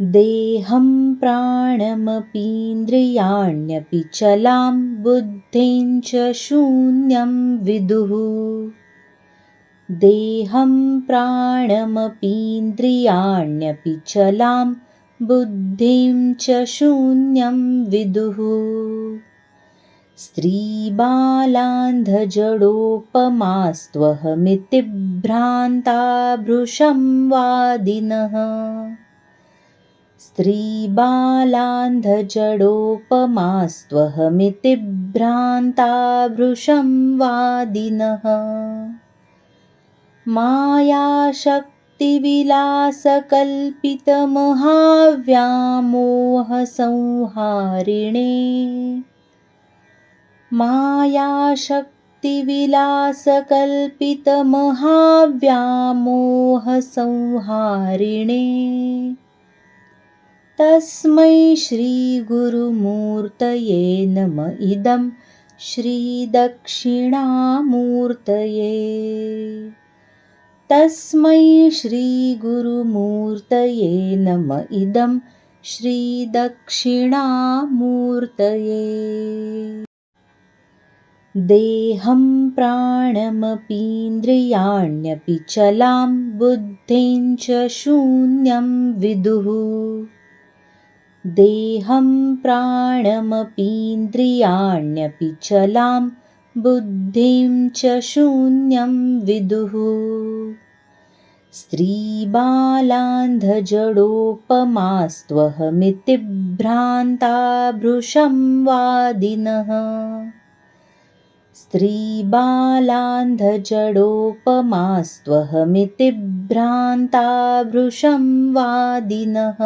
देहं प्राणमपीन्द्रियाण्यपि चलां बुद्धिं च शून्यं विदुः। देहं प्राणमपीन्द्रियाण्यपि चलां बुद्धिं च शून्यं विदुः। स्त्रीबालान्धजडोपमास्त्वहमिति भ्रान्ता भृशं वादिनः। स्त्रीबालान्धजडोपमास्त्वहमिति भ्रान्ता भृशं वादिनः। मायाशक्तिविलासकल्पितमहाव्यामोहसंहारिणे। मायाशक्तिविलासकल्पितमहाव्यामोहसंहारिणे। तस्मै श्रीगुरुमूर्तये नम इदं श्रीदक्षिणामूर्तये। तस्मै श्रीगुरुमूर्तये नम इदं श्रीदक्षिणामूर्तये। देहं प्राणमपीन्द्रियाण्यपि चलां बुद्धिं च शून्यं विदुः। देहं प्राणमपीन्द्रियाण्यपि चलां बुद्धिं च शून्यं विदुः। स्त्रीबालान्धजडोपमास्त्वहमिति भ्रान्ता भृशं वादिनः। स्त्रीबालान्धजडोपमास्त्वहमिति भ्रान्ता भृशं वादिनः।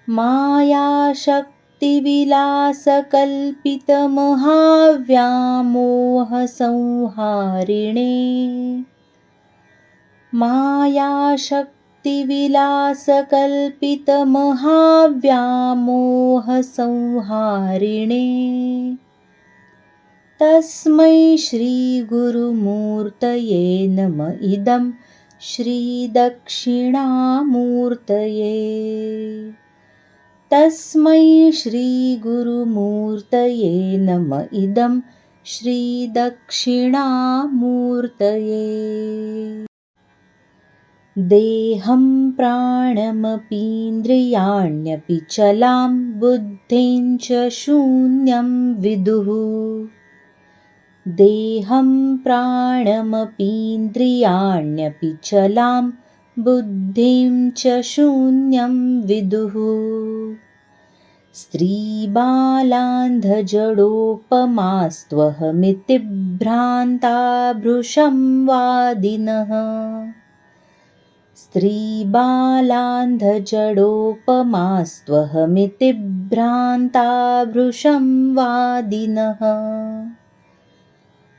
मायाशक्तिविलासकल्पितमहाव्यामोहसंहारिणे। मायाशक्तिविलासकल्पितमहाव्यामोहसंहारिणे। तस्मै श्रीगुरुमूर्तये नम इदं श्रीदक्षिणामूर्तये। तस्मै श्रीगुरुमूर्तये नम इदं श्रीदक्षिणामूर्तये। देहं प्राणमपीन्द्रियाण्यपि चलां बुद्धिं च शून्यं विदुः। देहं प्राणमपीन्द्रियाण्यपि चलां बुद्धिं च शून्यं विदुः। स्त्रीबालान्धजडोपमास्त्वहमिति भ्रान्ता भृशं वादिनः। स्त्रीबालान्धजडोपमास्त्वहमिति भ्रान्ता भृशं वादिनः।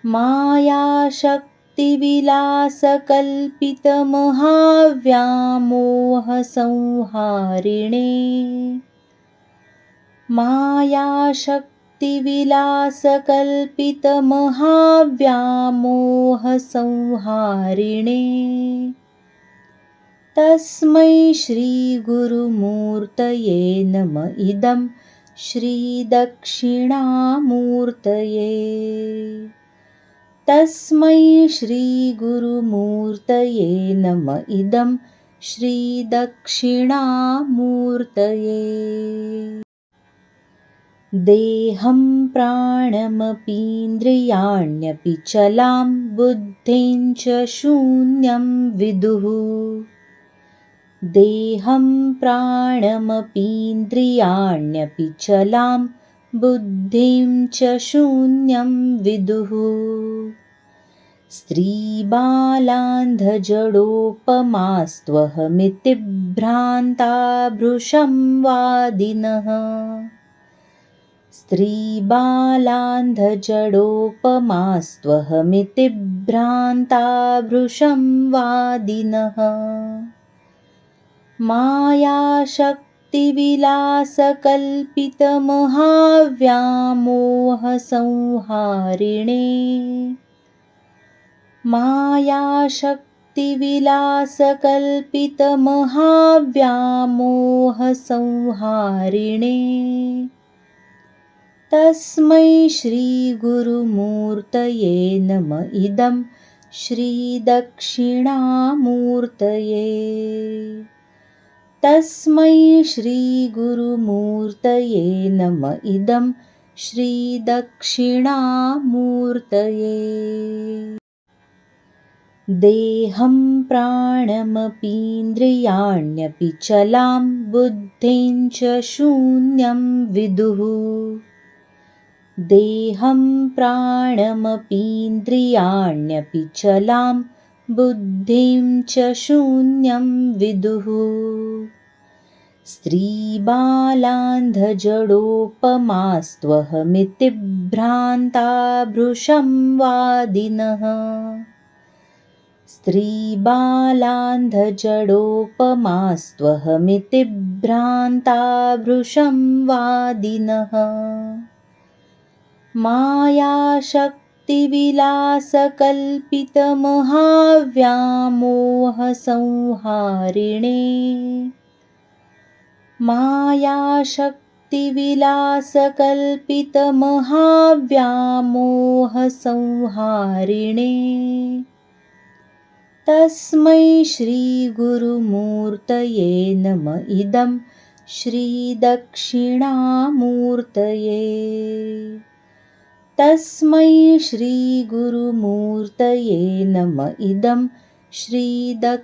मायाशक्तिविलासकल्पितमहाव्यामोहसंहारिणे। मायाशक्तिविलासकल्पितमहाव्यामोहसंहारिणे। तस्मै श्रीगुरुमूर्तये नम इदं श्रीदक्षिणामूर्तये। तस्मै श्रीगुरुमूर्तये नम इदं श्रीदक्षिणामूर्तये। देहं प्राणमपीन्द्रियाण्यपि चलां बुद्धिं च शून्यं विदुः। देहं प्राणमपीन्द्रियाण्यपि चलां बुद्धिं च शून्यं विदुः। स्त्रीबालान्धजडोपमास्त्वहमिति भ्रान्ता भृशं वादिनः। स्त्रीबालान्धजडोपमास्त्वहमिति भ्रान्ता भृशं वादिनः। मायाशक्तिविलासकल्पितमहाव्यामोहसंहारिणे। मायाशक्तिविलासकल्पितमहाव्यामोहसंहारिणे। मायाशक्तिविलासकल्पितमहाव्यामोहसंहारिणे तस्मै श्रीगुरुमूर्तये नम इदं श्रीदक्षिणामूर्तये तस्मै श्रीगुरुमूर्तये नम इदं श्रीदक्षिणामूर्तये देहं प्राणमपीन्द्रियाण्यपि चलां बुद्धिं च शून्यं विदुः देहं प्राणमपीन्द्रियाण्यपि चलां बुद्धिं च शून्यं विदुः स्त्रीबालान्धजडोपमास्त्वहमिति भ्रान्ता भृशं वादिनः स्त्रीबालान्धजडोपमास्त्वहमिति भ्रान्ता भृशं वादिनः मायाशक्तिविलासकल्पितमहाव्यामोहसंहारिणे मायाशक्तिविलासकल्पितमहाव्यामोहसंहारिणे तस्मै श्रीगुरुमूर्तये नम इदं श्रीदक्षिणामूर्तये तस्मै श्रीगुरुमूर्तये नम इदं श्रीदक्षिणामूर्तये